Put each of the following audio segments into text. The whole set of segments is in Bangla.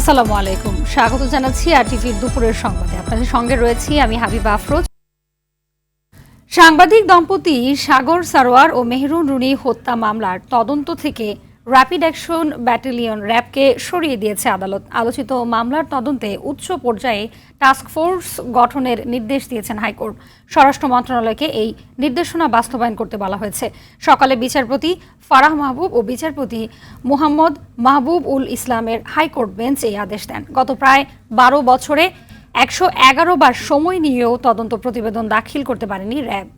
আসসালামু আলাইকুম, স্বাগত জানাচ্ছি আরটিভির দুপুরের সংবাদে। আপনাদের সঙ্গে রয়েছি আমি হাবিবা আফরোজ। সাংবাদিক দম্পতি সাগর সারোয়ার ও মেহরুন রুনি হত্যা মামলার তদন্ত থেকে র্যাপিড অ্যাকশন ব্যাটালিয়ন র্যাবকে সরিয়ে দিয়েছে আদালত। আলোচিত মামলার তদন্তে উচ্চ পর্যায়ে টাস্কফোর্স গঠনের নির্দেশ দিয়েছেন হাইকোর্ট। স্বরাষ্ট্র মন্ত্রণালয়কে এই নির্দেশনা বাস্তবায়ন করতে বলা হয়েছে। সকালে বিচারপতি ফারাহ মাহবুব ও বিচারপতি মুহাম্মদ মাহবুব উল ইসলামের হাইকোর্ট বেঞ্চ এই আদেশ দেন। গত প্রায় 12 বছরে 111 বার সময় নিয়েও তদন্ত প্রতিবেদন দাখিল করতে পারেনি র্যাব।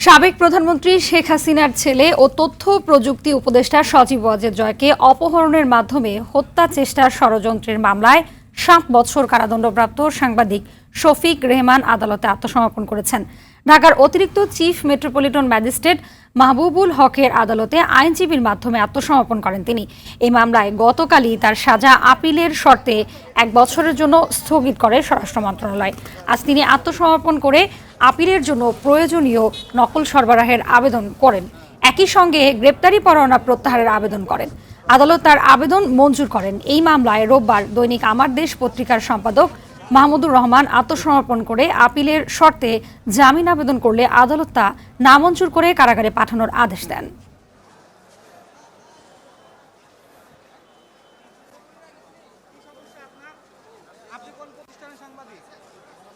সাবেক প্রধানমন্ত্রী শেখ হাসিনার ছেলে ও তথ্য প্রযুক্তি উপদেষ্টা সজীব ওয়াজেদ জয়কে অপহরণের মাধ্যমে হত্যা চেষ্টার ষড়যন্ত্রের মামলায় 7 বছর কারাদণ্ডপ্রাপ্ত সাংবাদিক শফিক রেহমান আদালতে আত্মসমর্পণ করেছেন। ঢাকার অতিরিক্ত চিফ মেট্রোপলিটন ম্যাজিস্ট্রেট মাহবুবুল হকের আদালতে আইনজীবীর মাধ্যমে আত্মসমর্পণ করেন তিনি। এই মামলায় গতকালই তার সাজা আপিলের শর্তে 1 বছরের জন্য স্থগিত করে স্বরাষ্ট্র মন্ত্রণালয়। আজ তিনি আত্মসমর্পণ করে আপিলের জন্য প্রয়োজনীয় নকল সরবরাহের আবেদন করেন। একই সঙ্গে গ্রেপ্তারি পরোয়ানা প্রত্যাহারের আবেদন করেন। আদালত তার আবেদন মঞ্জুর করেন। এই মামলায় রোববার দৈনিক আমার দেশ পত্রিকার সম্পাদক মাহমুদুর রহমান আত্মসমর্পণ করে আপিলের শর্তে জামিন আবেদন করলে আদালত তা নামঞ্জুর করে কারাগারে পাঠানোর আদেশ দেন।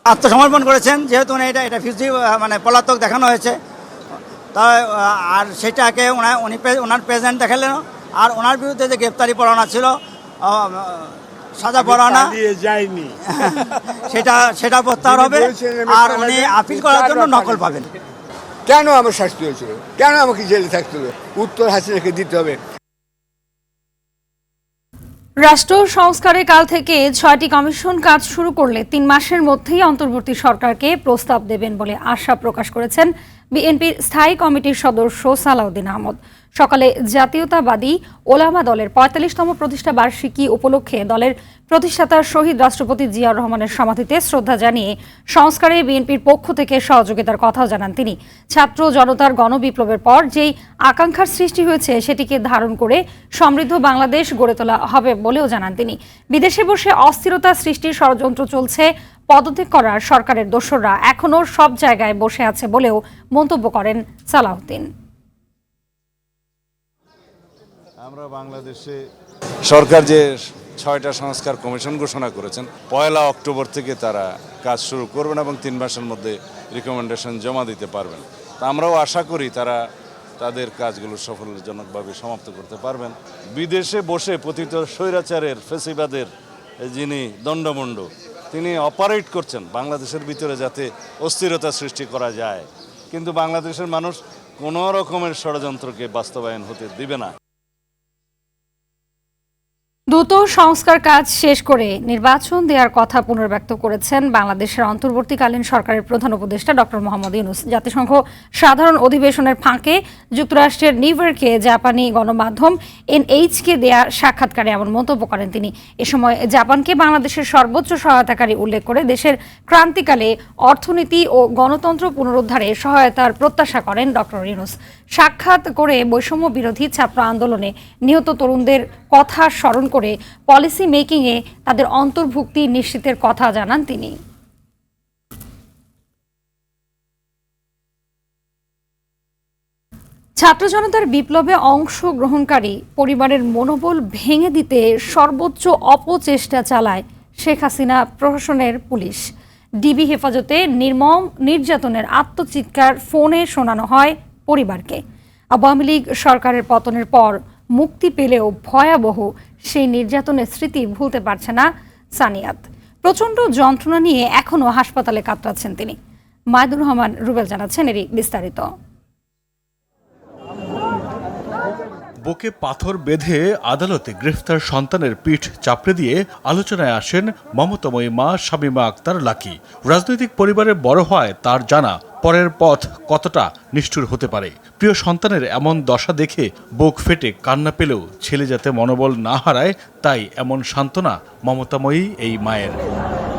আত্মসমর্পণ করেছেন, যেহেতু এটা ফিজি পলাতক দেখানো হয়েছে, তাই আর সেটাকে ওনার প্রেজেন্ট দেখালেন। আর ওনার বিরুদ্ধে যে গ্রেপ্তারি পরোয়ানা ছিল, সাজা পরোয়ানা যায়নি, সেটা প্রত্যাহার হবে। আর উনি আপিল করার জন্য নকল পাবেন। কেন আমার শাস্তি হয়েছিল, কেন আমাকে জেলে থাকতে হবে, উত্তর হাসিনাকে দিতে হবে। রাষ্ট্র সংস্কারের কাল থেকে 6টি কমিশন কাজ শুরু করলে 3 মাসের মধ্যেই অন্তর্বর্তী সরকারকে প্রস্তাব দেবেন বলে আশা প্রকাশ করেছেন বিএনপির স্থায়ী কমিটির সদস্য সালাউদ্দিন আহমদ। সকালে জাতীয়তাবাদী ওলামা দলের 45তম প্রতিষ্ঠা বার্ষিকী উপলক্ষে দলের প্রতিষ্ঠাতা শহীদ রাষ্ট্রপতি জিয়াউর রহমানের সমাধিতে শ্রদ্ধা জানিয়ে সংস্কারে বিএনপির পক্ষ থেকে সহযোগিতার কথাও জানান তিনি। ছাত্র জনতার গণবিপ্লবের পর যেই আকাঙ্ক্ষার সৃষ্টি হয়েছে সেটিকে ধারণ করে সমৃদ্ধ বাংলাদেশ গড়ে তোলা হবে বলেও জানান তিনি। বিদেশে বসে অস্থিরতা সৃষ্টির ষড়যন্ত্র চলছে, পদত্যাগ করার সরকারের দোসররা এখনও সব জায়গায় বসে আছে বলেও মন্তব্য করেন সালাউদ্দিন। আমরা বাংলাদেশে সরকার যে 6টা সংস্কার কমিশন ঘোষণা করেছেন, 1 অক্টোবর থেকে তারা কাজ শুরু করবেন এবং 3 মাসের মধ্যে রিকমেন্ডেশন জমা দিতে পারবেন। তা আমরাও আশা করি তারা তাদের কাজগুলো সফলজনকভাবে সমাপ্ত করতে পারবেন। বিদেশে বসে পতিত স্বৈরাচারের ফেসিবাদের যিনি দণ্ডমুণ্ড, তিনি অপারেট করছেন বাংলাদেশের ভিতরে যাতে অস্থিরতা সৃষ্টি করা যায়, কিন্তু বাংলাদেশের মানুষ কোনো রকমের ষড়যন্ত্রকে বাস্তবায়ন হতে দিবে না। দ্রুত সংস্কার কাজ শেষ করে নির্বাচন দেওয়ার কথা পুনর্ব্যক্ত করেছেন বাংলাদেশের অন্তর্বর্তীকালীন সরকারের প্রধান উপদেষ্টা ডক্টর মোহাম্মদ ইউনূস। জাতিসংঘ সাধারণ অধিবেশনের ফাঁকে যুক্তরাষ্ট্রের নিউ ইয়র্কে জাপানি গণমাধ্যম এনএইচকে দেয়া সাক্ষাৎকারে এমন মন্তব্য করেন তিনি। এ সময় জাপানকে বাংলাদেশের সর্বোচ্চ সহায়তাকারী উল্লেখ করে দেশের ক্রান্তিকালে অর্থনীতি ও গণতন্ত্র পুনরুদ্ধারে সহায়তার প্রত্যাশা করেন ডক্টর ইউনূস। সাক্ষাৎ করে বৈষম্য বিরোধী ছাত্র আন্দোলনে নিহত তরুণদের কথা স্মরণ করে পলিসি মেকিংয়ে তাদের অন্তর্ভুক্তি নিশ্চিতের কথা জানান তিনি। ছাত্র জনতার বিপ্লবে অংশগ্রহণকারী পরিবারের মনোবল ভেঙে দিতে সর্বোচ্চ অপচেষ্টা চালায় শেখ হাসিনা প্রশাসনের পুলিশ। ডিবি হেফাজতে নির্মম নির্যাতনের আত্মচিৎকার ফোনে শোনানো হয় পরিবারকে। আওয়ামী লীগ সরকারের পতনের পর মুক্তি পেলেও ভয়াবহ সেই নির্যাতনের স্মৃতি ভুলতে পারছে না সানিয়াত। প্রচণ্ড যন্ত্রণা নিয়ে এখনও হাসপাতালে কাতরাচ্ছেন তিনি। মায়দুর রহমান রুবেল জানাচ্ছেন এরই বিস্তারিত। বুকে পাথর বেঁধে আদালতে গ্রেফতার সন্তানের পিঠ চাপড়ে দিয়ে আলোচনায় আসেন মমতাময়ী মা শামীমা আক্তার লাকি। রাজনৈতিক পরিবারে বড় হয় তার জানা পরের পথ কতটা নিষ্ঠুর হতে পারে। প্রিয় সন্তানের এমন দশা দেখে বুক ফেটে কান্না পেলেও ছেলে যাতে মনোবল না হারায়, তাই এমন সান্ত্বনা মমতাময়ী এই মায়ের।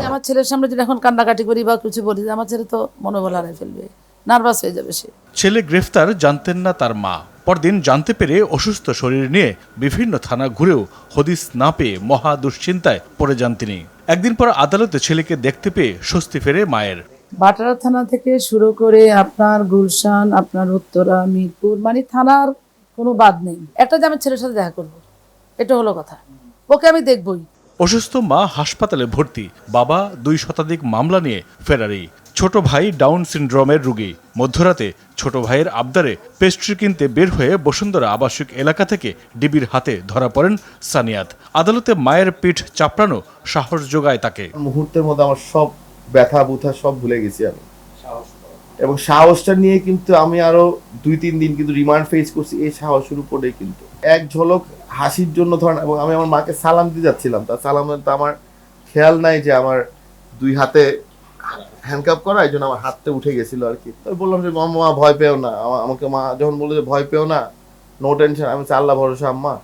আমার ছেলের সামনে যদি এখন কান্নাকাটি করি বা কিছু বলি, আমার ছেলে তো মনোবল হারায় ফেলবে, নার্ভাস হয়ে যাবে সে। ছেলে গ্রেফতার জানতেন না তার মা। পরদিন জানতে পেরে অসুস্থ শরীর নিয়ে বিভিন্ন থানা ঘুরেও হদিস না পেয়ে মহা দুশ্চিন্তায় পড়ে যান তিনি। একদিন পর আদালতে ছেলেকে দেখতে পেয়ে স্বস্তি ফেরে মায়ের। বাটারা থানা থেকে শুরু করে আপনার গুলশান, আপনার উত্তরা, মিরপুর, মানে থানার কোনো বাদ নেই। একটা যে আমার ছেলের সাথে দেখা করবো, এটা হলো কথা। ওকে আমি দেখবই। অসুস্থ মা হাসপাতালে ভর্তি, বাবা 2 শতাধিক মামলা নিয়ে ফেরারি। ছোট ভাই ডাউন সিনড্রোমের রোগী। মধ্যরাতে ছোট ভাইয়ের আবদারে পেস্ট্রি কিনতে বের হয়ে বসুন্ধরা আবাসিক এলাকা থেকে ডিবির হাতে ধরা পড়েন সানিয়াত। আদালতে মায়ের পিঠ চাপড়ানো সাহস যোগায় তাকে। মুহূর্তের মধ্যে আমার সব ব্যথা বুথা সব ভুলে গেছি আমি, এবং সাহসটা নিয়ে কিন্তু আমি আরো 2-3 দিন কিন্তু রিমান্ড ফেস করছি এই সাহসের উপরে। কিন্তু এক ঝলক হাসির জন্য ধরেন, এবং আমি আমার মাকে সালাম দিতে যাচ্ছিলাম, তার সালামের তো আমার খেয়াল নাই যে আমার 2 হাতে হ্যান্ডকাপ করা, এই জন্য আমার হাতটা উঠে গেছিল আর কি। তো বললাম যে মা ভয় পেও না। আমাকে মা যখন বললো যে ভয় পেও না, নো টেনশন, আমি আল্লাহ ভরসা আম্মা।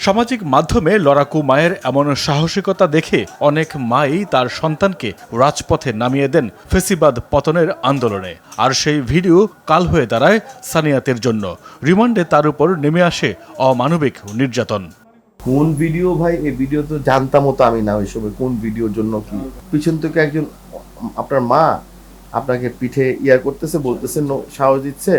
সামাজিক মাধ্যমে লড়াকু মায়ের এমন সাহসিকতা দেখে অনেক মাই তার সন্তানকে রাজপথে নামিয়ে দেন ফেসিবাদ পতনের আন্দোলনে। আর সেই ভিডিও কাল হয়ে দাঁড়ায় সানিয়াতের জন্য। রিমান্ডে তার উপর নেমে আসে অমানবিক নির্যাতন। কোন ভিডিও ভাই? এই ভিডিও তো জানতামও তো আমি না ওই সময় কোন ভিডিওর জন্য কি। পিছন থেকে একজন আপনার মা আপনাকে পিঠে ইয়ার করতেছে, বলতেছে সাহস দিচ্ছে।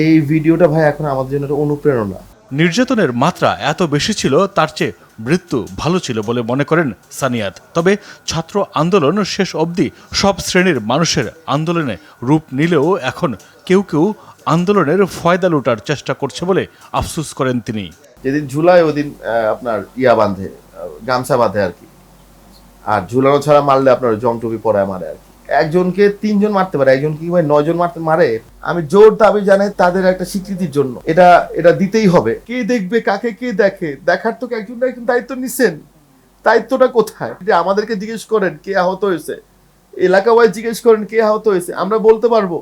এই ভিডিওটা ভাই এখন আমাদের জন্য একটা অনুপ্রেরণা। নির্যাতনের মাত্রা এত বেশি ছিল, তার চেয়ে মৃত্যু ভালো ছিল বলে মনে করেন সানিয়াত। তবে ছাত্র আন্দোলন শেষ অবধি সব শ্রেণীর মানুষের আন্দোলনে রূপ নিলেও এখন কেউ কেউ আন্দোলনের ফয়দা লুটার চেষ্টা করছে বলে আফসোস করেন তিনি। যেদিন ঝুলায় ওদিন আপনার ইয়া বাঁধে, গামছা বাঁধে আর কি। আর ঝুলানো ছাড়া মারলে আপনার জমটুপি পরায় মারে আর কি। একজনকে 3 জন মারতে পারে, একজনকে ভাই 9 জন মারে। আমি জোর দাবি জানাই তাদের একটা স্বীকৃতির জন্য। এটা দিতেই হবে। কে দেখবে, কাকে কে দেখে, দেখার তো একজন না একজন দায়িত্ব নিছেন। দায়িত্বটা কোথায়? যদি আমাদেরকে জিজ্ঞেস করেন কে আহত হয়েছে, এলাকা ওয়াইজ জিজ্ঞেস করেন কে আহত হয়েছে, আমরা বলতে পারবো।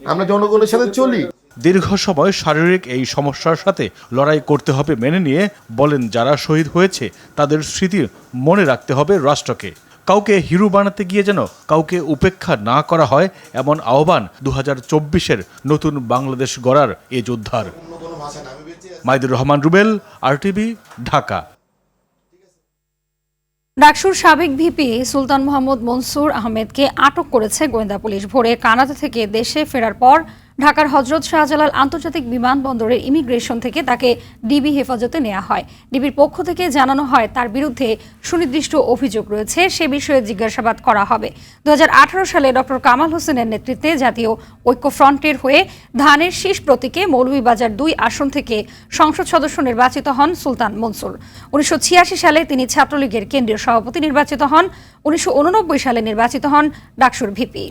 আমরা জনগণের সাথে চলি। দীর্ঘ সময় শারীরিক এই সমস্যার সাথে লড়াই করতে হবে মেনে নিয়ে বলেন, যারা শহীদ হয়েছে তাদের স্মৃতি মনে রাখতে হবে রাষ্ট্রকে। কাউকে হিরো বানাতে গিয়ে যেন কাউকে উপেক্ষা না করা হয়, এমন আহ্বান 2024-এর নতুন বাংলাদেশ গড়ার এ যোদ্ধার। মাইদুর রহমান রুবেল, আরটিভি, ঢাকা। ডাকসুর সাবেক ভিপি সুলতান মোহাম্মদ মনসুর আহমেদকে আটক করেছে গোয়েন্দা পুলিশ। ভোরে কানাডা থেকে দেশে ফেরার পর ঢাকার হযরত শাহজালাল আন্তর্জাতিক বিমানবন্দরের ইমিগ্রেশন থেকে তাকে ডিবি হেফাজতে নেওয়া হয়। ডিবির পক্ষ থেকে জানানো হয় তার বিরুদ্ধে সুনির্দিষ্ট অভিযোগ রয়েছে, সে বিষয়ে জিজ্ঞাসাবাদ করা হবে। 2018 সালে ডক্টর কামাল হোসেনের নেতৃত্বে জাতীয় ঐক্যফ্রন্টের হয়ে ধানের শীষ প্রতীকে মৌলভীবাজার 2 আসন থেকে সংসদ সদস্য নির্বাচিত হন সুলতান মনসুর। 1986 সালে তিনি ছাত্রলীগের কেন্দ্রীয় সভাপতি নির্বাচিত হন। 1989 সালে নির্বাচিত হন ডাকসুর ভিপি।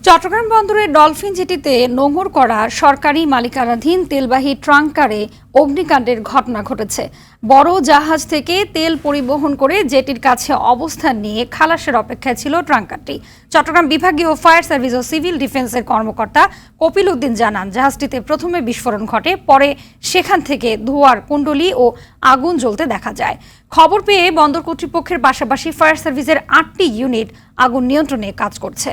চট্টগ্রাম বন্দরের ডলফিন জেটিতে নোঙর করা সরকারি মালিকানাধীন তেলবাহী ট্রাঙ্কারে অগ্নিকাণ্ডের ঘটনা ঘটেছে। বড় জাহাজ থেকে তেল পরিবহন করে জেটির কাছে অবস্থান নিয়ে খালাসের অপেক্ষায় ছিল ট্রাঙ্কারটি। চট্টগ্রাম বিভাগীয় ফায়ার সার্ভিস ও সিভিল ডিফেন্সের কর্মকর্তা কপিল উদ্দিন জানান, জাহাজটিতে প্রথমে বিস্ফোরণ ঘটে, পরে সেখান থেকে ধোঁয়ার কুণ্ডলী ও আগুন জ্বলতে দেখা যায়। খবর পেয়ে বন্দর কর্তৃপক্ষের পাশাপাশি ফায়ার সার্ভিসের 8টি ইউনিট আগুন নিয়ন্ত্রণে কাজ করছে।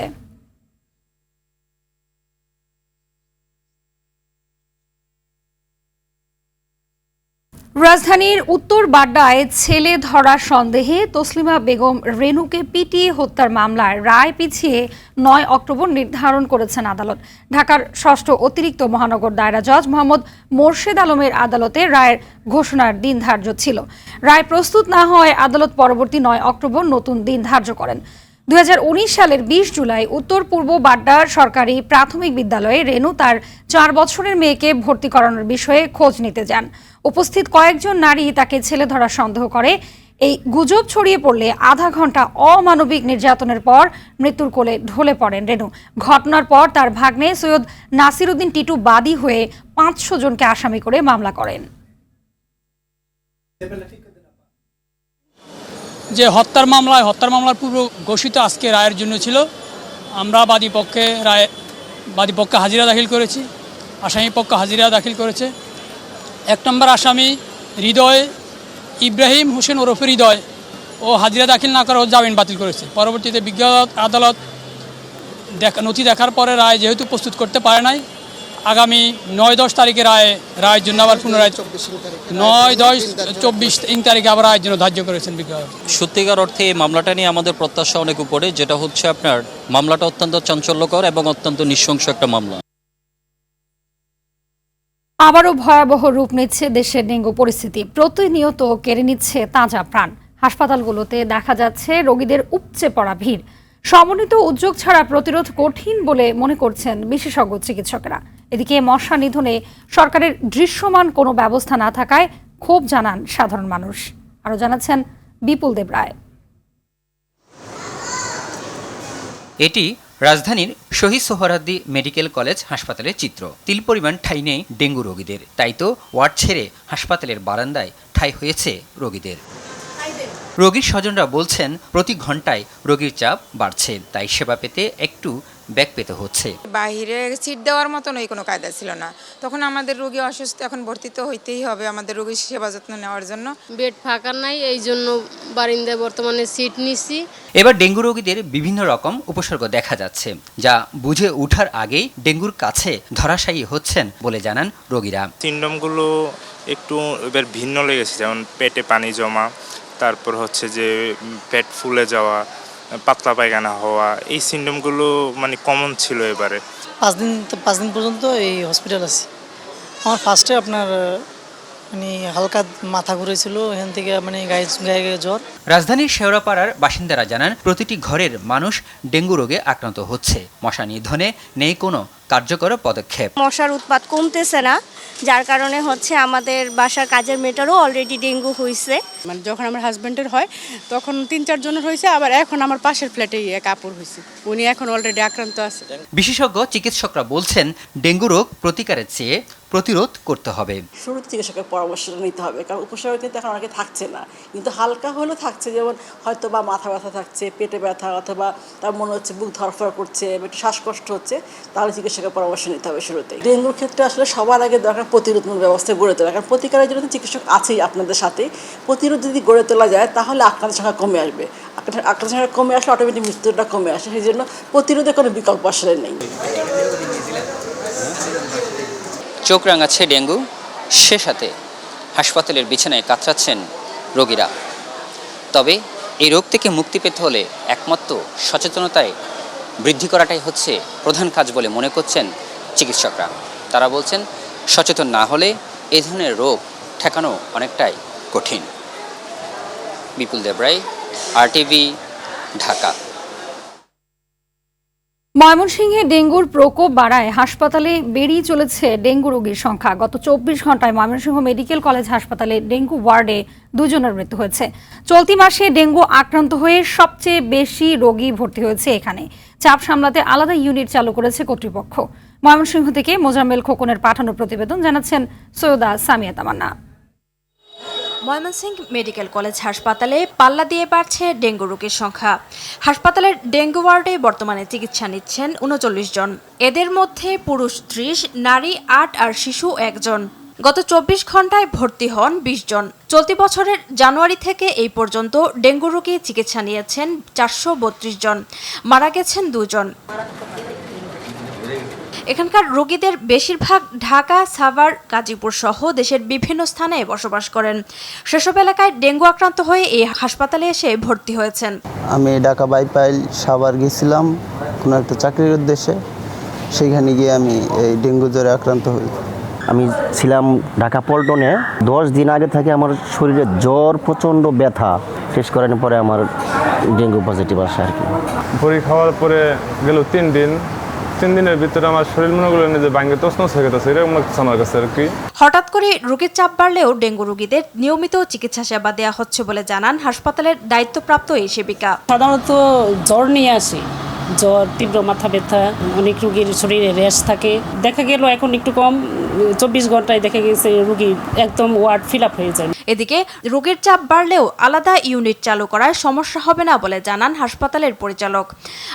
রাজধানীর উত্তর বাড্ডায় ছেলে ধরা সন্দেহে তসলিমা বেগম রেনুকে পিটিয়ে হত্যার মামলায় রায় পিছিয়ে 9 অক্টোবর নির্ধারণ করেছেন আদালত। ঢাকার 6ষ্ঠ অতিরিক্ত মহানগর দায়রা জজ মোহাম্মদ মোর্শেদ আলমের আদালতে রায়ের ঘোষণার দিন ধার্য ছিল। রায় প্রস্তুত না হওয়ায় আদালত পরবর্তী 9 অক্টোবর নতুন দিন ধার্য করেন। 2019 সালের 20 জুলাই উত্তর পূর্ব বাড্ডার সরকারি প্রাথমিক বিদ্যালয়ে রেনু তার 4 বছরের মেয়েকে ভর্তি করানোর বিষয়ে খোঁজ নিতে যান। উপস্থিত কয়েকজন নারী তাকে ছেলে ধরার সন্দেহ করে। এই গুজব ছড়িয়ে পড়লে আধা ঘন্টা অমানবিক নির্যাতনের পর মৃত্যুর কোলে ঢলে পড়েন রেনু। ঘটনার পর তার ভাগ্নে সৈয়দ নাসির উদ্দিন টিটু বাদী হয়ে 500 জনকে আসামি করে মামলা করেন। যে হত্যার মামলার পূর্ব ঘোষিত আজকে রায়ের জন্য ছিল। আমরা বাদী পক্ষে হাজিরা দাখিল করেছি আসামি পক্ষ হাজিরা দাখিল করেছে। 1 নম্বর আসামি হৃদয় ইব্রাহিম হোসেন ওরফে হৃদয় ও হাজিরা দাখিল না করে জামিন বাতিল করেছে। পরবর্তীতে বিজ্ঞ আদালত নথি দেখার পরে রায় যেহেতু প্রস্তুত করতে পারে নাই, আগামী 9-10 তারিখে রায়ের জন্য আবার পুনরায় 9-10-24 তারিখে আবার রায়ের জন্য ধার্য করেছেন বিজ্ঞ আদালত। সত্যিকার অর্থে এই মামলাটা নিয়ে আমাদের প্রত্যাশা অনেক উপরে, যেটা হচ্ছে আপনার মামলাটা অত্যন্ত চাঞ্চল্যকর এবং অত্যন্ত নৃশংস একটা মামলা। আবারও ভয়াবহ রূপ নিচ্ছে দেশের ডেঙ্গু পরিস্থিতি। প্রতিনিয়ত কেড়ে নিচ্ছে তাজা প্রাণ। হাসপাতালগুলোতে দেখা যাচ্ছে রোগীদের উপচে পড়া ভিড়। সমন্বিত উদ্যোগ ছাড়া প্রতিরোধ কঠিন বলে মনে করছেন বিশেষজ্ঞ চিকিৎসকেরা। এদিকে মশা নিধনে সরকারের দৃশ্যমান কোনো ব্যবস্থা না থাকায় ক্ষোভ জানান সাধারণ মানুষ। আরও জানাচ্ছেন বিপুল দেব রায়। এটি রাজধানীর শহীদ সোহরাওয়ার্দী মেডিকেল কলেজ হাসপাতালের চিত্র। তিল পরিমাণ ঠাঁই নেই ডেঙ্গু রোগীদের, তাই তো ওয়ার্ড ছেড়ে হাসপাতালের বারান্দায় ঠাঁই হয়েছে রোগীদের। রোগীর স্বজনরা বলছেন প্রতি ঘন্টায় রোগীর চাপ বাড়ছে, তাই সেবা পেতে একটু ব্যাক পেতে হচ্ছে। বাইরে সিট দেওয়ার মতন ওই কোনো কায়দা ছিল না। তখন আমাদের রোগী অসুস্থ, এখন ভর্তি তো হইতেই হবে আমাদের রোগীর সেবা যত্ন নেওয়ার জন্য। বেড ফাঁকা নাই, এই জন্য বারিন্দায় বর্তমানে সিট নিছি। এবার ডেঙ্গু রোগীদের বিভিন্ন রকম উপসর্গ দেখা যাচ্ছে, যা বুঝে ওঠার আগেই ডেঙ্গুর কাছে ধরাশায়ী হচ্ছেন বলে জানান রোগীরা। সিমটমগুলো একটু এবার ভিন্ন লেগেছে, যেমন পেটে পানি জমা, তারপর হচ্ছে যে পেট ফুলে যাওয়া, পাতলা পায়খানা হওয়া, এই সিমটমগুলো মানে কমন ছিল এবারে। 5 দিন পর্যন্ত এই হসপিটাল আছি। আমার ফার্স্টে আপনার মানে হালকা মাথা ঘুরেছিল, এখান থেকে মানে গায়ে জ্বর। রাজধানীর শেওড়াপাড়ার বাসিন্দারা জানান প্রতিটি ঘরের মানুষ ডেঙ্গু রোগে আক্রান্ত হচ্ছে। মশা নিধনে নেই কোনো কার্যকর পদক্ষেপ। মশার উৎপাত কমতেছে না, যার কারণে হচ্ছে আমাদের বাসার কাজের মেয়েটারও অলরেডি ডেঙ্গু হয়েছে। মানে যখন আমার হাজব্যান্ডের হয় তখন 3-4 জনের হয়েছে, আবার এখন আমার পাশের ফ্ল্যাটে কাপড় হয়েছে, উনি এখন অলরেডি আক্রান্ত আছে। বিশেষজ্ঞ চিকিৎসকরা বলছেন ডেঙ্গু রোগ প্রতিকারের চেয়ে প্রতিরোধ করতে হবে। শুরুতে চিকিৎসকের পরামর্শ নিতে হবে, কারণ উপসর্গ কিন্তু এখন অনেকে থাকছে না, কিন্তু হালকা হলেও থাকছে। যেমন হয়তো বা মাথা ব্যথা থাকছে, পেটে ব্যথা, অথবা তার মনে হচ্ছে বুক ধরফর করছে, একটু শ্বাসকষ্ট হচ্ছে, তাহলে চিকিৎসকের পরামর্শ নিতে হবে শুরুতে। ডেঙ্গুর ক্ষেত্রে আসলে সবার আগে দরকার প্রতিরোধমূলক ব্যবস্থা গড়ে তোলা, কারণ প্রতিকারের জন্য চিকিৎসক আছেই আপনাদের সাথে। প্রতিরোধ যদি গড়ে তোলা যায় তাহলে আক্রান্তের সংখ্যা কমে আসবে। আক্রান্তের সংখ্যা কমে আসলে অটোমেটিক মৃত্যুটা কমে আসে, সেই জন্য প্রতিরোধের কোনো বিকল্প আসলে নেই। চোখ রাঙাচ্ছে ডেঙ্গু, সে সাথে হাসপাতালের বিছানায় কাতরাচ্ছেন রোগীরা। তবে এই রোগ থেকে মুক্তি পেতে হলে একমাত্র সচেতনতায় বৃদ্ধি করাটাই হচ্ছে প্রধান কাজ বলে মনে করছেন চিকিৎসকরা। তারা বলছেন সচেতন না হলে এই ধরনের রোগ ঠেকানো অনেকটাই কঠিন। বিপুল দেব রায়, RTV, ঢাকা। ময়মনসিংহে ডেঙ্গুর প্রকোপ বাড়ায় হাসপাতালে বেড়েই চলেছে ডেঙ্গু রোগীর সংখ্যা। গত 24 ঘন্টায় ময়মনসিংহ মেডিকেল কলেজ হাসপাতালে ডেঙ্গু ওয়ার্ডে 2 জনের মৃত্যু হয়েছে। চলতি মাসে ডেঙ্গু আক্রান্ত হয়ে সবচেয়ে বেশি রোগী ভর্তি হয়েছে এখানে। চাপ সামলাতে আলাদা ইউনিট চালু করেছে কর্তৃপক্ষ। ময়মনসিংহ থেকে মোজাম্মেল খোকনের পাঠানো প্রতিবেদন, জানাচ্ছেন সৈয়দা সামিয়া তামান্না। ময়মনসিংহ মেডিকেল কলেজ হাসপাতালে পাল্লা দিয়ে বাড়ছে ডেঙ্গু রোগীর সংখ্যা। হাসপাতালের ডেঙ্গু ওয়ার্ডে বর্তমানে চিকিৎসা নিচ্ছেন 39 জন। এদের মধ্যে পুরুষ 30, নারী 8 আর শিশু 1 জন। গত 24 ঘন্টায় ভর্তি হন 20 জন। চলতি বছরের জানুয়ারি থেকে এই পর্যন্ত ডেঙ্গু রোগী চিকিৎসা নিয়েছেন 432 জন, মারা গেছেন 2 জন। এখানকার রোগীদের বেশিরভাগ ঢাকা, সাভার, গাজীপুর সহ দেশের বিভিন্ন স্থানে বসবাস করেন। সেসব এলাকায় ডেঙ্গু আক্রান্ত হয়ে এই হাসপাতালে এসে ভর্তি হয়েছেন। আমি ঢাকা বাইপাইল সাভার গেছিলাম কোনো একটা চাকরির উদ্দেশ্যে, সেখানে গিয়ে আমি এই ডেঙ্গু জ্বরে আক্রান্ত হই। আমি ছিলাম ঢাকা পল্টনে। 10 দিন আগে থেকে আমার শরীরে জ্বর, প্রচণ্ড ব্যথা, টেস্ট করানোর পরে আমার ডেঙ্গু পজিটিভ আসে আর কি। ভরি খাওয়ার পরে গেল 3 দিন। 3 দিনের ভিতরে আমার শরীর মনেগুলো নিজে ভাঙে তছনছ হয়ে গেছে, এরকম লাগছে আমার কাছে আর কি। হঠাৎ করে রোগীর চাপ বাড়লেও ডেঙ্গু রোগীদের নিয়মিত চিকিৎসা সেবা দেওয়া হচ্ছে বলে জানান হাসপাতালের দায়িত্বপ্রাপ্ত এই সেবিকা। সাধারণত জ্বর নিয়ে আসি, জ্বর, তীব্র মাথা ব্যথা, অনেক রোগীর শরীরে র্যাশ থাকে। দেখা গেল এখন একটু কম, 24 ঘন্টায় দেখা গেছে রোগী একদম ওয়ার্ড ফিল আপ হয়ে যায়। এদিকে রোগের চাপ বাড়লেও আলাদা ইউনিট চালু করায় সমস্যা হবে না বলে জানান হাসপাতালের পরিচালক।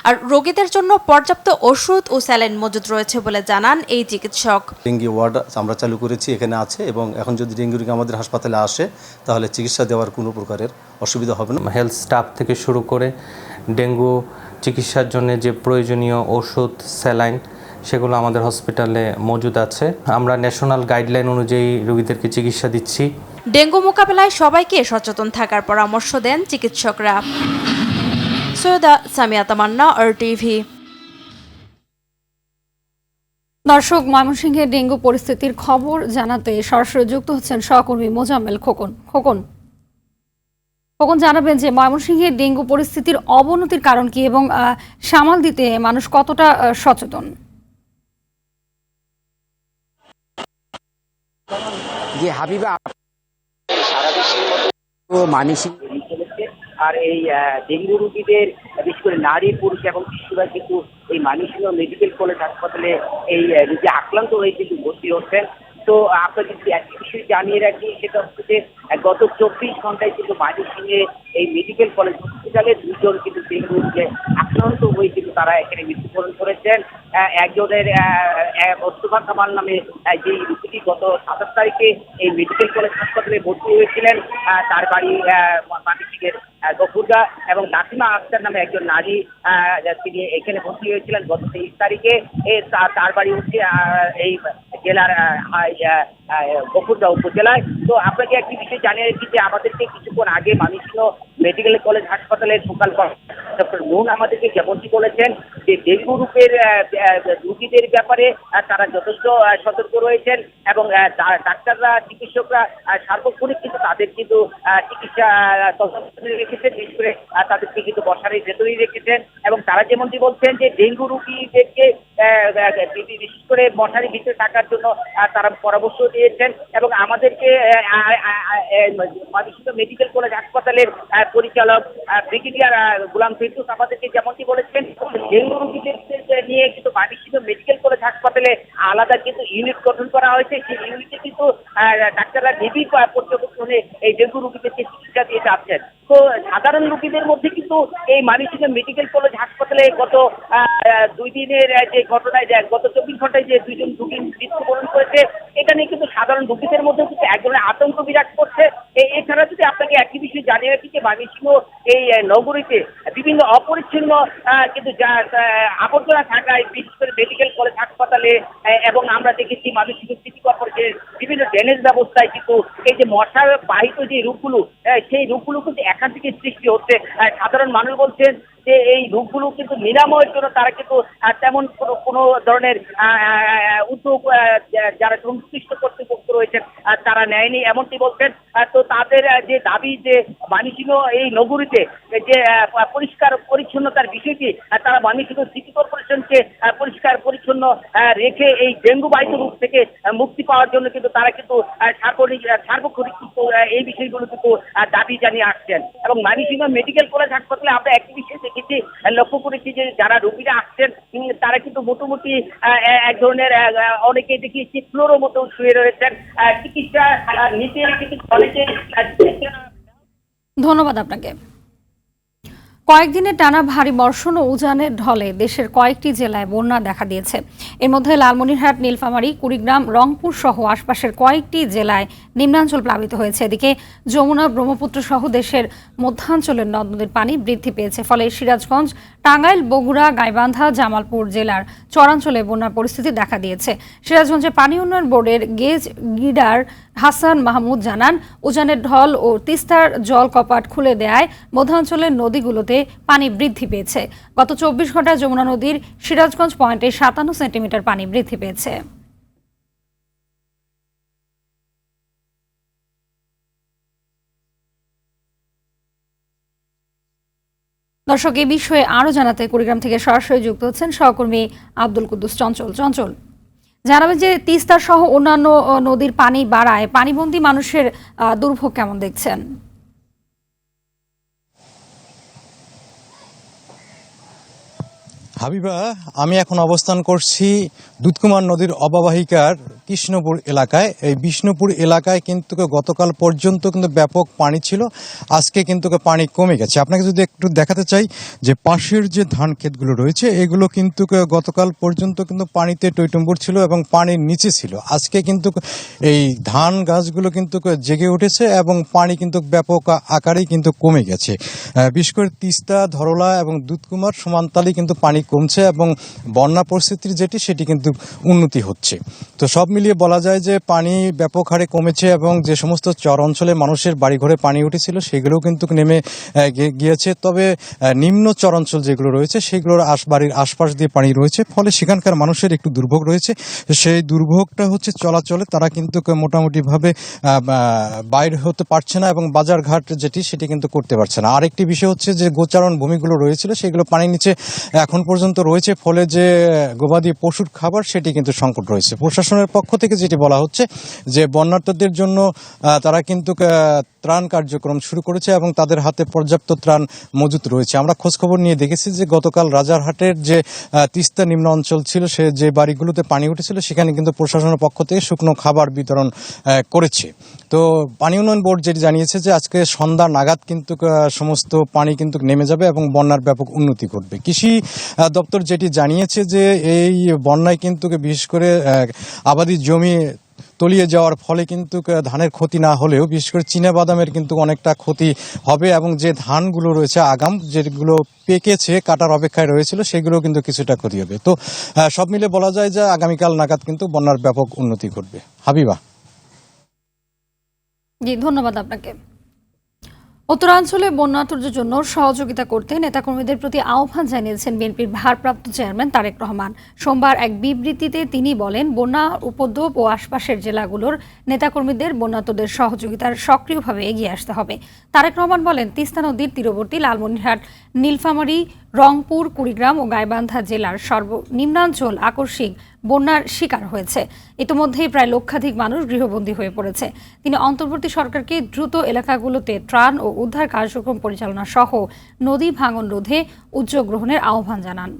আর রোগীদের জন্য পর্যাপ্ত ওষুধ ও স্যালাইন মজুদ রয়েছে বলে জানান এই চিকিৎসক। ডেঙ্গি ওয়ার্ড আমরা চালু করেছি, এখানে আছে, এবং এখন যদি ডেঙ্গি রোগী আমাদের হাসপাতালে আসে তাহলে চিকিৎসা দেওয়ার কোনো প্রকারের অসুবিধা হবে না। হেলথ স্টাফ থেকে শুরু করে ডেঙ্গু চিকিৎসার জন্য যে প্রয়োজনীয় ওষুধ, স্যালাইন সেগুলো আমাদের হসপিটালে মজুদ আছে। আমরা ন্যাশনাল গাইডলাইন অনুযায়ী রোগীদেরকে চিকিৎসা দিচ্ছি। ডেঙ্গু মোকাবেলায় সবাইকে সচেতন থাকার পরামর্শ দেন চিকিৎসকরা। সৈয়দা সামিয়া তামান্না, RTV। দর্শক, ময়মনসিংহের ডেঙ্গু পরিস্থিতির খবর জানাতে সরাসরি যুক্ত হচ্ছেন সহকর্মী মোজাম্মেল খোকন। খোকন জানাবেন যে ময়মনসিংহের ডেঙ্গু পরিস্থিতির অবনতির কারণ কি এবং সামাল দিতে মানুষ কতটা সচেতন? যে হাবিবা সারা বিশ্বের মতো মানসিক আর এই ডেঙ্গু রোগীদের বিশেষ করে নারী, পুরুষ এবং শিশুরা কিন্তু এই মানসিক মেডিকেল কলেজ হাসপাতালে এই রোগী আক্রান্ত হয়ে কিন্তু ভর্তি হচ্ছেন। তো আপনাকে যদি একটি বিষয় জানিয়ে রাখি, সেটা হচ্ছে যে গত 24 ঘন্টায় কিন্তু ময়মনসিংহে এই মেডিকেল কলেজ হসপিটালে 2 জন কিন্তু ডেঙ্গু রোগে আক্রান্ত হয়ে কিন্তু তারা এখানে মৃত্যুবরণ করেছেন। একজনের মোস্তফা কামাল নামে যে রোগীটি গত 27 তারিখে এই মেডিকেল কলেজ হাসপাতালে ভর্তি হয়েছিলেন, তার বাড়ি ময়মনসিংহের গফুরগা, এবং নাসিমা আক্তার নামে একজন নারী, তিনি এখানে ভর্তি হয়েছিলেন গত 23 তারিখে। তার বাড়ি হচ্ছে এই জেলার গফুরগা উপজেলায়। তো আপনাকে একটি বিষয় জানিয়ে রাখি যে আমাদেরকে কিছুক্ষণ আগে ময়মনসিংহ মেডিকেল কলেজ হাসপাতালের ফোকাল ডক্টর নুন আমাদেরকে যেমনটি বলেছেন যে ডেঙ্গু রোগের রোগীদের ব্যাপারে তারা যথেষ্ট সতর্ক রয়েছেন, এবং ডাক্তাররা, চিকিৎসকরা সার্বক্ষণিক কিন্তু তাদের কিন্তু চিকিৎসা তত্ত্বাবধানে রেখেছেন, বিশেষ করে তাদেরকে কিন্তু বসারের ভেতরেই রেখেছেন। এবং তারা যেমনটি বলছেন যে ডেঙ্গু রোগীদেরকে বিশেষ করে মশারির ভিতরে থাকার জন্য তারা পরামর্শ দিয়েছেন। এবং আমাদেরকে ময়মনসিংহ মেডিকেল কলেজ হাসপাতালের পরিচালক ব্রিগেডিয়ার গোলাম ফেরদৌস আমাদেরকে যেমনটি বলেছেন, ডেঙ্গু রোগীদের নিয়ে কিন্তু ময়মনসিংহ মেডিকেল কলেজ হাসপাতালে আলাদা কিন্তু ইউনিট গঠন করা হয়েছে। সেই ইউনিটে কিন্তু ডাক্তাররা নিবিড় পর্যবেক্ষণে এই ডেঙ্গু রোগীদেরকে চিকিৎসা দিয়ে যাচ্ছেন। তো সাধারণ রোগীদের মধ্যে কিন্তু এই ময়মনসিংহ মেডিকেল কলেজ হাসপাতালে গত 2 দিনের যে ঘটনায়, গত 24 ঘন্টায় যে 2 জন রোগী মৃত্যুবরণ করেছে, এটা নিয়ে কিন্তু সাধারণ রোগীদের মধ্যে কিন্তু এক ধরনের আতঙ্ক বিরাজ করছে। এছাড়া যদি আপনাকে একটি বিষয় জানিয়ে রাখি যে ময়মনসিংহ এই নগরীতে বিভিন্ন অপরিচ্ছন্ন কিন্তু আবর্জনা থাকায়, বিশেষ করে মেডিকেল কলেজ হাসপাতালে, এবং আমরা দেখেছি ময়মনসিংহ সিটি কর্পোরেশনের বিভিন্ন ড্রেনেজ ব্যবস্থায় কিন্তু এই যে মশার বাহিত যে রোগগুলো, সেই রোগগুলো কিন্তু এখান থেকে সৃষ্টি হচ্ছে। সাধারণ মানুষ বলছেন যে এই রোগগুলো কিন্তু নিরাময়ের জন্য তারা কিন্তু তেমন কোনো ধরনের উদ্যোগ যারা সংশ্লিষ্ট কর্তৃপক্ষ রয়েছেন তারা নেয়নি, এমনটি বলছেন। তো তাদের যে দাবি যে ময়মনসিংহ এই নগরীতে যে পরিষ্কার পরিচ্ছন্নতার বিষয়টি তারা ময়মনসিংহ সিটি কর্পোরেশনকে পরিষ্কার পরিচ্ছন্ন রেখে এই ডেঙ্গু বাহিত রোগ থেকে মুক্তি পাওয়ার জন্য কিন্তু তারা কিন্তু সার্বক্ষণিক এই বিষয়গুলো কিন্তু দাবি জানিয়ে আসছেন। এবং ময়মনসিংহ মেডিকেল কলেজ হাসপাতালে আমরা একটি বিষয় দেখেছি, লক্ষ্য করেছি যে যারা রোগীরা আসছেন তারা কিন্তু মোটামুটি এক ধরনের অনেকে দেখিয়েছি ফ্লোরের মতো শুয়ে রয়েছেন, চিকিৎসা নিতে কিন্তু অনেকে। ধন্যবাদ আপনাকে। কয়েকদিনের টানা ভারী বর্ষণ ও উজানের ঢলে দেশের কয়েকটি জেলায় বন্যা দেখা দিয়েছে। এর মধ্যে লালমনিরহাট, নীলফামারী, কুড়িগ্রাম, রংপুর সহ আশপাশের কয়েকটি জেলায় নিম্নাঞ্চল প্লাবিত হয়েছে। এদিকে যমুনা, ব্রহ্মপুত্র সহ দেশের মধ্যাঞ্চলের নদ নদীর পানি বৃদ্ধি পেয়েছে। ফলে সিরাজগঞ্জ, টাঙ্গাইল, বগুড়া, গাইবান্ধা, জামালপুর জেলার চরাঞ্চলে বন্যার পরিস্থিতি দেখা দিয়েছে। সিরাজগঞ্জে পানি উন্নয়ন বোর্ডের গেজ গিডার হাসান মাহমুদ জানান, উজানের ঢল ও তিস্তার জল কপাট খুলে দেয়ায় মধ্যাঞ্চলের নদীগুলোতে পানি বৃদ্ধি পেয়েছে। গত 24 ঘন্টায় যমুনা নদীর সিরাজগঞ্জ পয়েন্টে 57 সেন্টিমিটার পানি বৃদ্ধি পেয়েছে। দর্শক, এই বিষয়ে আরো জানাতে কুড়িগ্রাম থেকে সরাসরি যুক্ত হচ্ছেন সহকর্মী আব্দুল কুদ্দুস চঞ্চল। চঞ্চল, জানাবেন যে তিস্তা সহ অন্যান্য নদীর পানি বাড়ায় পানিবন্দী মানুষের দুর্ভোগ কেমন দেখছেন? হাবিবা, আমি এখন অবস্থান করছি দুধকুমার নদীর অববাহিকার কৃষ্ণপুর এলাকায়। এই বিষ্ণুপুর এলাকায় কিন্তু গতকাল পর্যন্ত কিন্তু ব্যাপক পানি ছিল, আজকে কিন্তু পানি কমে গেছে। আপনাকে যদি একটু দেখাতে চাই যে পাশের যে ধান ক্ষেতগুলো রয়েছে এগুলো কিন্তু গতকাল পর্যন্ত কিন্তু পানিতে টইটম্বুর ছিল এবং পানির নিচে ছিল। আজকে কিন্তু এই ধান গাছগুলো কিন্তু জেগে উঠেছে এবং পানি কিন্তু ব্যাপক আকারেই কিন্তু কমে গেছে। বিশেষ করে তিস্তা, ধরলা এবং দুধকুমার সমানতালে কিন্তু পানি কমছে এবং বন্যা পরিস্থিতির সেটি কিন্তু উন্নতি হচ্ছে। তো সব মিলিয়ে বলা যায় যে পানি ব্যাপক হারে কমেছে এবং যে সমস্ত চর অঞ্চলে মানুষের বাড়িঘরে পানি উঠেছিল সেগুলোও কিন্তু নেমে গিয়েছে। তবে নিম্ন চর অঞ্চল যেগুলো রয়েছে সেগুলোর বাড়ির আশপাশ দিয়ে পানি রয়েছে, ফলে সেখানকার মানুষের একটু দুর্ভোগ রয়েছে। সেই দুর্ভোগটা হচ্ছে চলাচলে, তারা কিন্তু মোটামুটিভাবে বাইরে হতে পারছে না এবং বাজারঘাট সেটি কিন্তু করতে পারছে না। আরেকটি বিষয় হচ্ছে যে গোচারণ ভূমিগুলো রয়েছিল সেগুলো পানির নিচে এখন পর্যন্ত রয়েছে, ফলে যে গবাদি পশুর খাবার সেটি কিন্তু সংকট রয়েছে। প্রশাসনের পক্ষ থেকে যেটি বলা হচ্ছে যে বন্যার্তদের জন্য তারা কিন্তু ত্রাণ কার্যক্রম শুরু করেছে এবং তাদের হাতে পর্যাপ্ত ত্রাণ মজুত রয়েছে। আমরা খোঁজখবর নিয়ে দেখেছি যে গতকাল রাজারহাটের যে তিস্তা নিম্ন অঞ্চল ছিল, সে যে বাড়িগুলোতে পানি উঠেছিল সেখানে কিন্তু প্রশাসনের পক্ষ থেকে শুকনো খাবার বিতরণ করেছে। তো পানি উন্নয়ন বোর্ড যেটি জানিয়েছে যে আজকে সন্ধ্যা নাগাদ কিন্তু সমস্ত পানি কিন্তু নেমে যাবে এবং বন্যার ব্যাপক উন্নতি ঘটবে। কৃষি দপ্তর যেটি জানিয়েছে যে এই বন্যায় কিন্তু বিশেষ করে আবাদি জমি তলিয়ে যাওয়ার ফলে কিন্তু ধানের ক্ষতি না হলেও বিশেষ করে চীনাবাদামের কিন্তু অনেকটা ক্ষতি হবে এবং যে ধানগুলো রয়েছে আগাম যেগুলো পেকেছে কাটার অপেক্ষায় রয়েছিল সেগুলো কিন্তু কিছুটা ক্ষতি হবে। তো সব মিলে বলা যায় যে আগামীকাল নাগাদ কিন্তু বন্যার ব্যাপক উন্নতি ঘটবে। হাবিবা। জি, ধন্যবাদ আপনাকে। উত্তরাঞ্চলে বন্যাতুর্যের জন্য সহযোগিতা করতে নেতাকর্মীদের প্রতি আহ্বান জানিয়েছেন বিএনপির ভারপ্রাপ্ত চেয়ারম্যান তারেক রহমান। সোমবার এক বিবৃতিতে তিনি বলেন, বন্যা উপদ্রব ও আশপাশের জেলাগুলোর নেতাকর্মীদের বন্যাতুরদের সহযোগিতার সক্রিয়ভাবে এগিয়ে আসতে হবে। তারেক রহমান বলেন, তিস্তা নদীর তীরবর্তী লালমনিরহাট, নীলফামারী, রংপুর, কুড়িগ্রাম ও গাইবান্ধা জেলার সর্বনিম্নাঞ্চল আকস্মিক বন্যার শিকার হয়েছে। ইতিমধ্যেই প্রায় লক্ষাধিক মানুষ গৃহবন্দী হয়ে পড়েছে। তিনি অন্তর্বর্তী সরকারকে দ্রুত এলাকাগুলোতে ত্রাণ ও উদ্ধার কার্যক্রম পরিচালনা সহ নদী ভাঙন রোধে উদ্যোগ গ্রহণের আহ্বান জানান।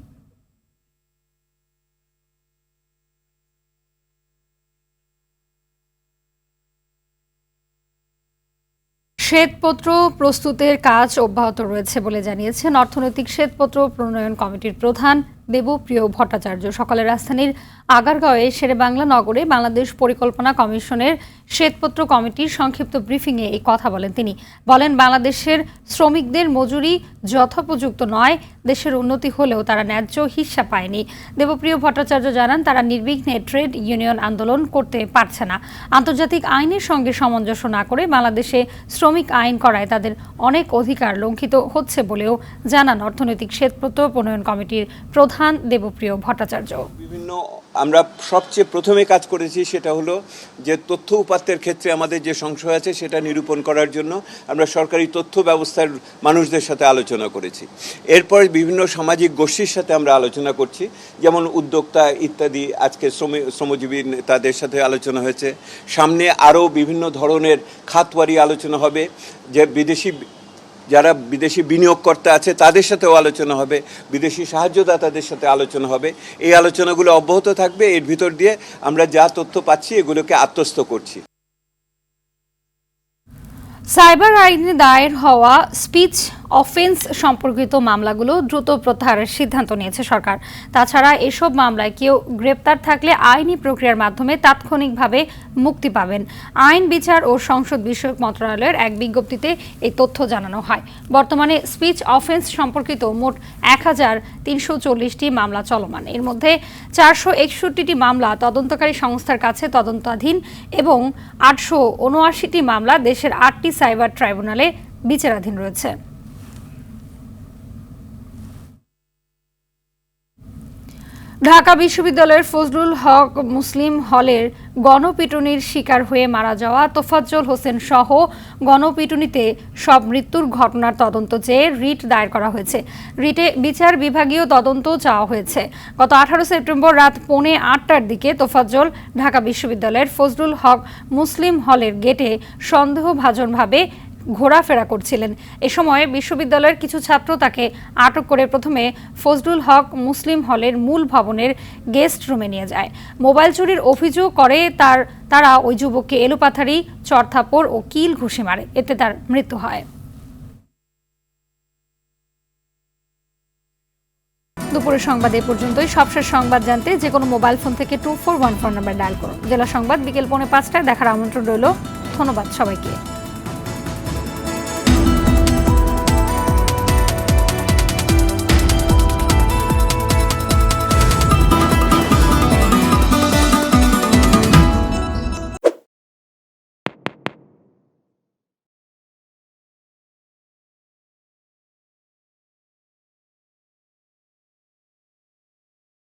শ্বেতপত্র প্রস্তুতের কাজ অব্যাহত রয়েছে বলে জানিয়েছেন অর্থনৈতিক শ্বেতপত্র প্রণয়ন কমিটির প্রধান দেবপ্রিয় ভট্টাচার্য। সকালে রাজধানীর আগারগাঁওয়ে শেরেবাংলা নগরে বাংলাদেশ পরিকল্পনা কমিশনের শ্বেতপত্র কমিটির সংক্ষিপ্ত ব্রিফিংয়ে এই কথা বলেন তিনি। বলেন, বাংলাদেশের শ্রমিকদের মজুরি যথোপযুক্ত নয়, দেশের উন্নতি হলেও তারা ন্যায্য হিস্সা পায়নি। দেবপ্রিয় ভট্টাচার্য জানান, তারা নির্বিঘ্নে ট্রেড ইউনিয়ন আন্দোলন করতে পারছে না। আন্তর্জাতিক আইনের সঙ্গে সামঞ্জস্য না করে বাংলাদেশে শ্রমিক আইন করায় তাদের অনেক অধিকার লঙ্ঘিত হচ্ছে বলেও জানান অর্থনৈতিক শ্বেতপত্র প্রণয়ন কমিটির প্রধান দেবপ্রিয় ভট্টাচার্য। আমরা সবচেয়ে প্রথমে কাজ করেছি সেটা হলো যে তথ্য উপাত্তের ক্ষেত্রে আমাদের যে সংশয় আছে সেটা নিরূপণ করার জন্য আমরা সরকারি তথ্য ব্যবস্থার মানুষদের সাথে আলোচনা করেছি। এরপর বিভিন্ন সামাজিক গোষ্ঠীর সাথে আমরা আলোচনা করছি, যেমন উদ্যোক্তা ইত্যাদি। আজকে শ্রমজীবী তাদের সাথে আলোচনা হয়েছে। সামনে আরও বিভিন্ন ধরনের খাতওয়ারি আলোচনা হবে, যে যারা বিদেশি বিনিয়োগকর্তা আছে তাদের সাথেও আলোচনা হবে, বিদেশি সাহায্যদাতাদের সাথে আলোচনা হবে। এই আলোচনাগুলো অব্যাহত থাকবে। এর ভিতর দিয়ে আমরা যা তথ্য পাচ্ছি এগুলোকে আত্মস্থ করছি। সাইবার আইনে দায়ের হওয়া স্পিচ অফেন্স সম্পর্কিত মামলাগুলো দ্রুত প্রত্যাহারের সিদ্ধান্ত নিয়েছে সরকার। তাছাড়া এসব মামলায় কেউ গ্রেপ্তার থাকলে আইনি প্রক্রিয়ার মাধ্যমে তাৎক্ষণিকভাবে মুক্তি পাবেন। আইন, বিচার ও সংসদ বিষয়ক মন্ত্রণালয়ের এক বিজ্ঞপ্তিতে এই তথ্য জানানো হয়। বর্তমানে স্পিচ অফেন্স সম্পর্কিত মোট ১,৩৪০টি মামলা চলমান। এর মধ্যে ৪৬১টি মামলা তদন্তকারী সংস্থার কাছে তদন্তাধীন এবং ৮৭৯টি মামলা দেশের ৮টি সাইবার ট্রাইব্যুনালে বিচারাধীন রয়েছে। ঢাকা বিশ্ববিদ্যালয়ের ফজলুল হক মুসলিম হলের গণপিটুনির শিকার হয়ে মারা যাওয়া তোফাজ্জল হোসেন সহ গণপিটুনিতে সব মৃত্যুর ঘটনার তদন্ত চেয়ে রিট দায়ের করা হয়েছে। রিটে বিচার বিভাগীয় তদন্ত চাওয়া হয়েছে। গত 18 সেপ্টেম্বর রাত 8:45টার দিকে তোফাজ্জল ঢাকা বিশ্ববিদ্যালয়ের ফজলুল হক মুসলিম হলের গেটে সন্দেহভাজনভাবে ঘোরাফেরা করছিলেন। এ সময় বিশ্ববিদ্যালয়ের কিছু ছাত্র তাকে আটক করে প্রথমে ফজলুল হক মুসলিম হলের মূল ভবনের গেস্ট রুমে নিয়ে যায়। মোবাইল চুরির অভিযোগ করে তারা ওই যুবককে এলোপাথারি, চড়থাপ্পড় ও কিল ঘুষি মারে। এতে তার মৃত্যু হয়। দুপুরের সংবাদ এ পর্যন্তই। সবশেষ সংবাদ জানতে যে কোনো মোবাইল ফোন থেকে 2414 নাম্বার ডায়াল করুন। জেলা সংবাদ বিকেল 4:45টায় দেখার আমন্ত্রণ রইল। ধন্যবাদ সবাইকে।